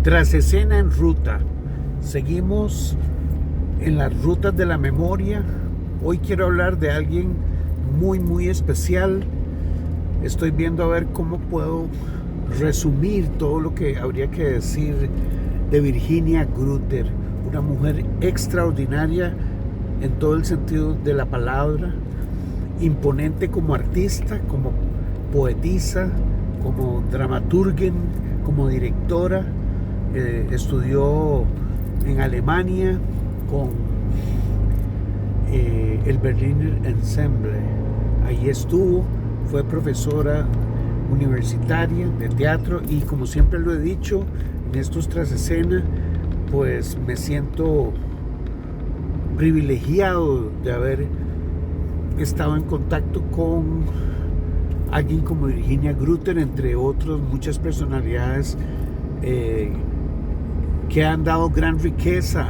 Tras escena en ruta. Seguimos en las rutas de la memoria. Hoy quiero hablar de alguien muy especial. Estoy viendo a ver cómo puedo resumir todo lo que habría que decir de Virginia Grutter, una mujer extraordinaria en todo el sentido de la palabra, imponente como artista, como poetisa, como dramaturgen, como directora. Estudió en Alemania con el Berliner Ensemble. Ahí estuvo, fue profesora universitaria de teatro y, como siempre lo he dicho en estos tras escena, pues me siento privilegiado de haber estado en contacto con alguien como Virginia Grutter, entre otros muchas personalidades que han dado gran riqueza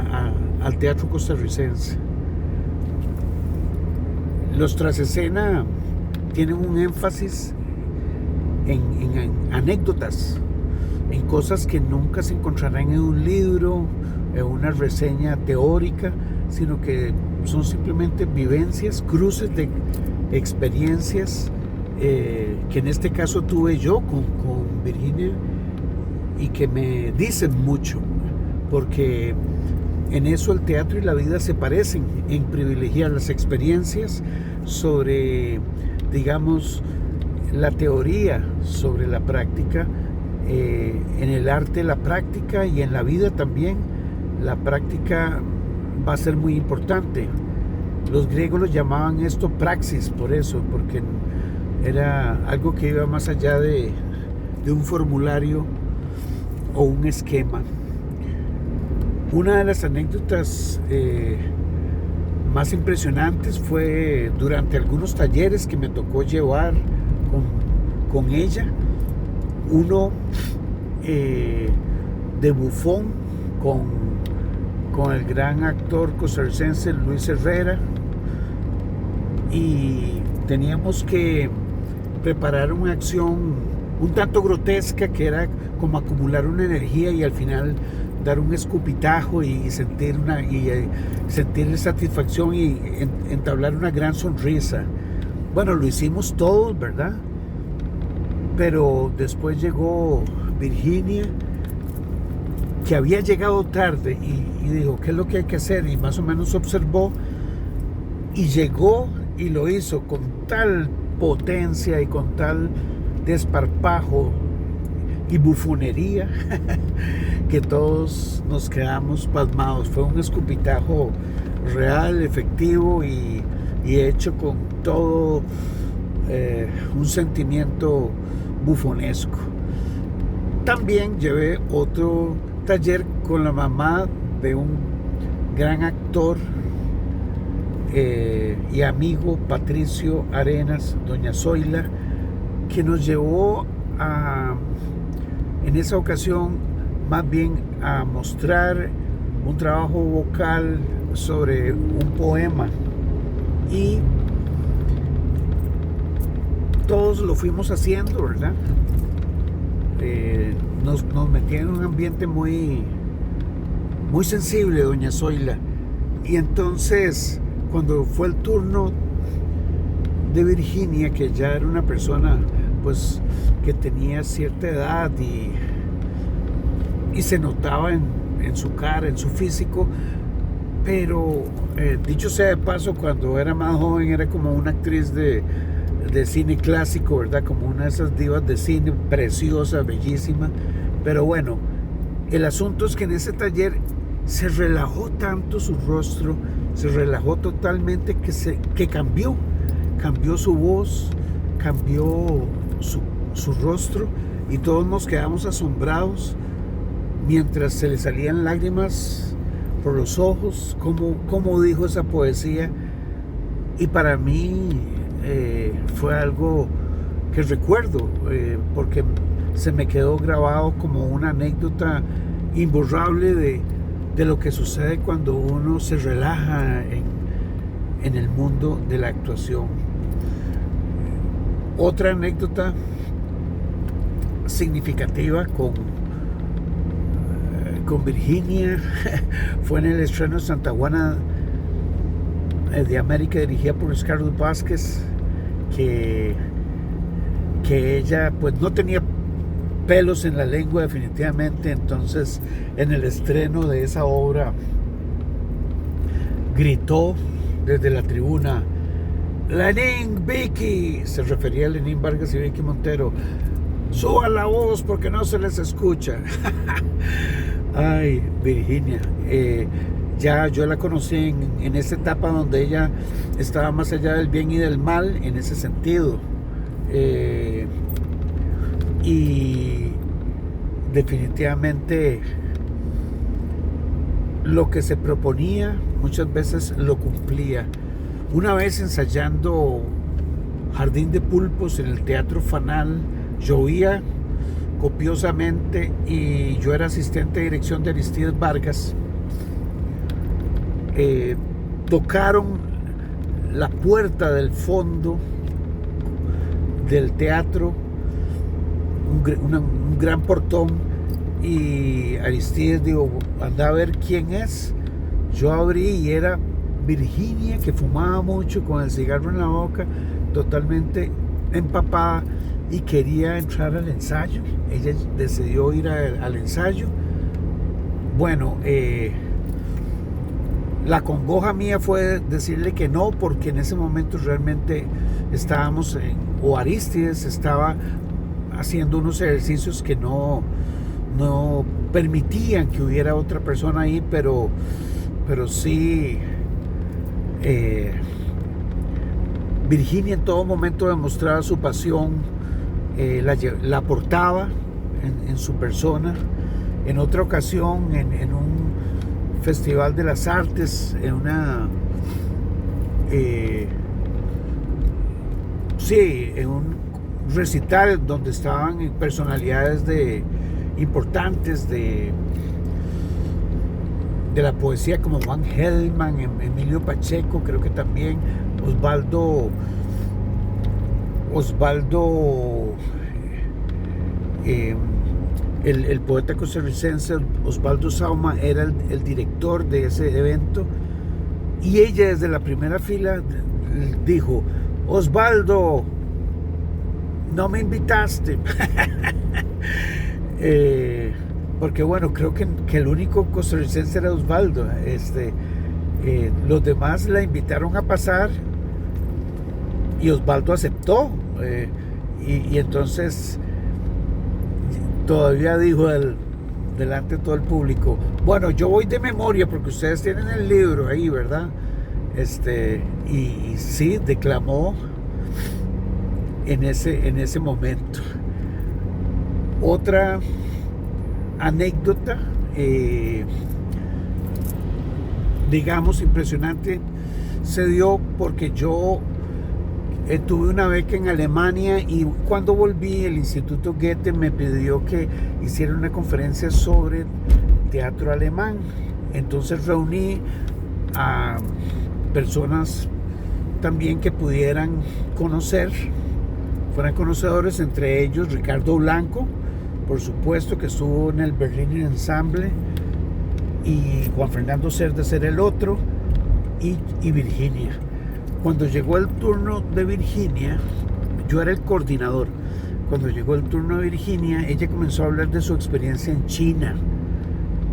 al teatro costarricense. Los tras escena tienen un énfasis en anécdotas, en cosas que nunca se encontrarán en un libro, en una reseña teórica, sino que son simplemente vivencias, cruces de experiencias que en este caso tuve yo con Virginia y que me dicen mucho, porque en eso el teatro y la vida se parecen, en privilegiar las experiencias sobre, digamos, la teoría sobre la práctica. En el arte la práctica y en la vida también la práctica va a ser muy importante. Los griegos lo llamaban esto praxis, por eso, porque era algo que iba más allá de un formulario o un esquema. Una de las anécdotas más impresionantes fue durante algunos talleres que me tocó llevar con ella. Uno de bufón con el gran actor costarricense Luis Herrera, y teníamos que preparar una acción un tanto grotesca que era como acumular una energía y al final dar un escupitajo y sentir satisfacción y entablar una gran sonrisa. Bueno, lo hicimos todos, ¿verdad? Pero después llegó Virginia, que había llegado tarde, y dijo, ¿qué es lo que hay que hacer? Y más o menos observó y llegó y lo hizo con tal potencia y con tal desparpajo y bufonería que todos nos quedamos pasmados. Fue un escupitajo real, efectivo y hecho con todo un sentimiento bufonesco. También llevé otro taller con la mamá de un gran actor y amigo, Patricio Arenas, doña Zoila, que nos llevó en esa ocasión más bien a mostrar un trabajo vocal sobre un poema, y todos lo fuimos haciendo, ¿verdad? Nos metía en un ambiente muy sensible, doña Zoila. Y entonces, cuando fue el turno de Virginia, que ya era una persona pues que tenía cierta edad y se notaba en su cara, en su físico, pero dicho sea de paso, cuando era más joven era como una actriz de cine clásico, ¿verdad? Como una de esas divas de cine, preciosa, bellísima. Pero bueno, el asunto es que en ese taller se relajó tanto su rostro, se relajó totalmente, que cambió su voz, cambió su rostro, y todos nos quedamos asombrados mientras se le salían lágrimas por los ojos, como dijo esa poesía. Y para mí fue algo que recuerdo, porque se me quedó grabado como una anécdota imborrable de lo que sucede cuando uno se relaja en el mundo de la actuación. Otra anécdota significativa con con Virginia fue en el estreno de Santa Juana de América, dirigida por Scarlett Vázquez, que ella pues no tenía pelos en la lengua definitivamente. Entonces en el estreno de esa obra gritó desde la tribuna: Lenín, Vicky, se refería a Lenín Vargas y Vicky Montero, suban la voz porque no se les escucha. Ay, Virginia, ya yo la conocí en esa etapa donde ella estaba más allá del bien y del mal en ese sentido, y definitivamente lo que se proponía muchas veces lo cumplía. Una vez ensayando Jardín de Pulpos en el Teatro Fanal, llovía copiosamente y yo era asistente de dirección de Aristides Vargas. Tocaron la puerta del fondo del teatro, un gran portón, y Aristides dijo: anda a ver quién es. Yo abrí y era Virginia, que fumaba mucho con el cigarro en la boca, totalmente empapada, y quería entrar al ensayo. Ella decidió ir al ensayo. Bueno, la congoja mía fue decirle que no, porque en ese momento realmente estábamos o Aristides estaba haciendo unos ejercicios que no permitían que hubiera otra persona ahí, pero sí, Virginia en todo momento demostraba su pasión, la aportaba en su persona. En otra ocasión, en un festival de las artes, en un recital donde estaban personalidades importantes de la poesía, como Juan Gelman, Emilio Pacheco, creo que también Osvaldo, el poeta costarricense Osvaldo Sauma era el director de ese evento, y ella desde la primera fila dijo: Osvaldo, no me invitaste. Porque bueno, creo que el único costarricense era Osvaldo. Los demás la invitaron a pasar y Osvaldo aceptó, y entonces todavía dijo delante de todo el público: bueno, yo voy de memoria porque ustedes tienen el libro ahí, ¿verdad? Y sí, declamó en ese momento. Otra anécdota, digamos, impresionante, se dio porque yo tuve una beca en Alemania, y cuando volví el Instituto Goethe me pidió que hiciera una conferencia sobre teatro alemán. Entonces reuní a personas también que pudieran conocer, fueran conocedores, entre ellos Ricardo Blanco, por supuesto, que estuvo en el Berliner Ensemble, y Juan Fernando Cerdas era el otro, y Virginia. Cuando llegó el turno de Virginia, yo era el coordinador. Cuando llegó el turno de Virginia, ella comenzó a hablar de su experiencia en China.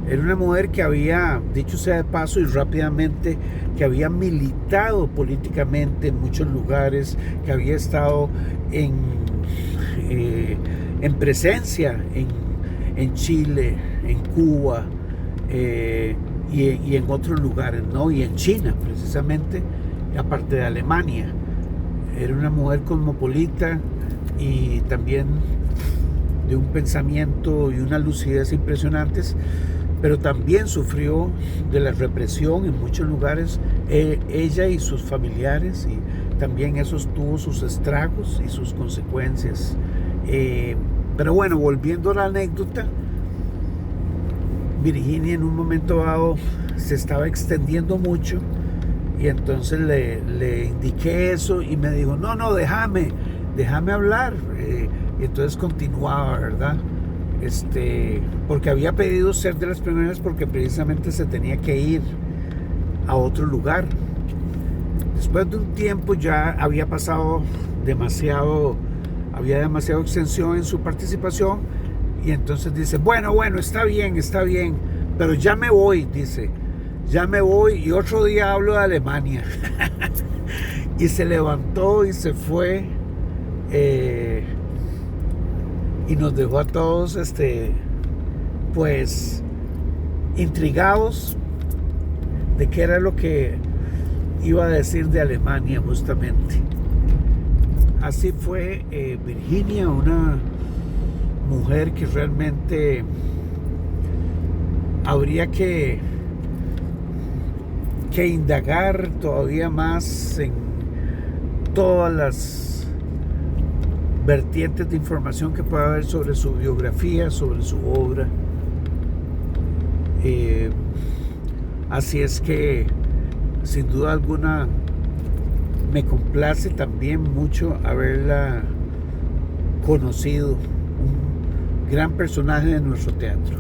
Era una mujer que había, dicho sea de paso y rápidamente, que había militado políticamente en muchos lugares, que había estado en presencia en Chile, en Cuba, y en otros lugares, ¿no? Y en China, precisamente, aparte de Alemania. Era una mujer cosmopolita y también de un pensamiento y una lucidez impresionantes, pero también sufrió de la represión en muchos lugares, ella y sus familiares, y también eso tuvo sus estragos y sus consecuencias. Pero bueno, volviendo a la anécdota, Virginia en un momento dado se estaba extendiendo mucho, y entonces le indiqué eso y me dijo: no, déjame hablar. Y entonces continuaba, ¿verdad? porque había pedido ser de las primeras porque precisamente se tenía que ir a otro lugar. Después de un tiempo ya había pasado había demasiada extensión en su participación, y entonces dice, bueno, está bien, pero ya me voy, dice, ya me voy y otro día hablo de Alemania. Y se levantó y se fue, y nos dejó a todos pues intrigados de qué era lo que iba a decir de Alemania justamente. Así fue Virginia, una mujer que realmente habría que indagar todavía más en todas las vertientes de información que pueda haber sobre su biografía, sobre su obra. Así es que, sin duda alguna, me complace también mucho haberla conocido, un gran personaje de nuestro teatro.